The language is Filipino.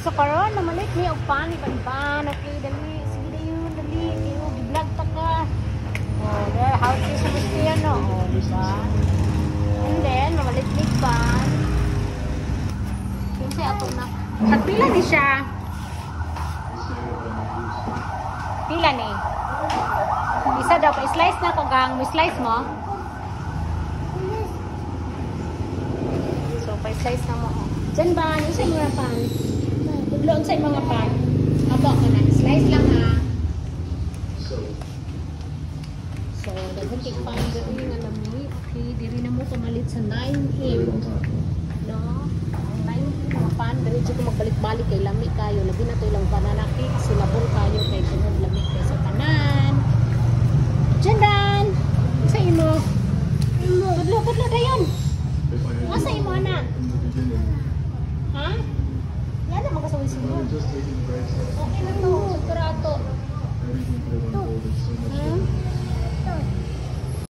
So karon namalit ni og pan ban okay dali sige dayon dali kayo gi-vlog ta ka. Oh, there how to sa Cristiano. Oh, diba? And then namalit ni pan. Kinsa ato na. Pagpila ni siya. Pila ni. Isa daw pa slice na ko gang, slice mo. So pa slice na mo. Diyan ba ano sa mga pan? Tudloon sa mga pan. Aba ka na. Slice lang ha. So, daghang cake pan diri nga lami. Okay, diri na mo pamalit sa 9M. No? 9M mga pan. Diri dito magbalik-balik kay lami kayo. Labi na to ilang banana cake. Silabon kayo kay sunod lami kay sa tanan. Diyan dan. Sa imo. Tudlo dayon. Asa imo ana? Ha? Yan na magkasawin sila. Okay lang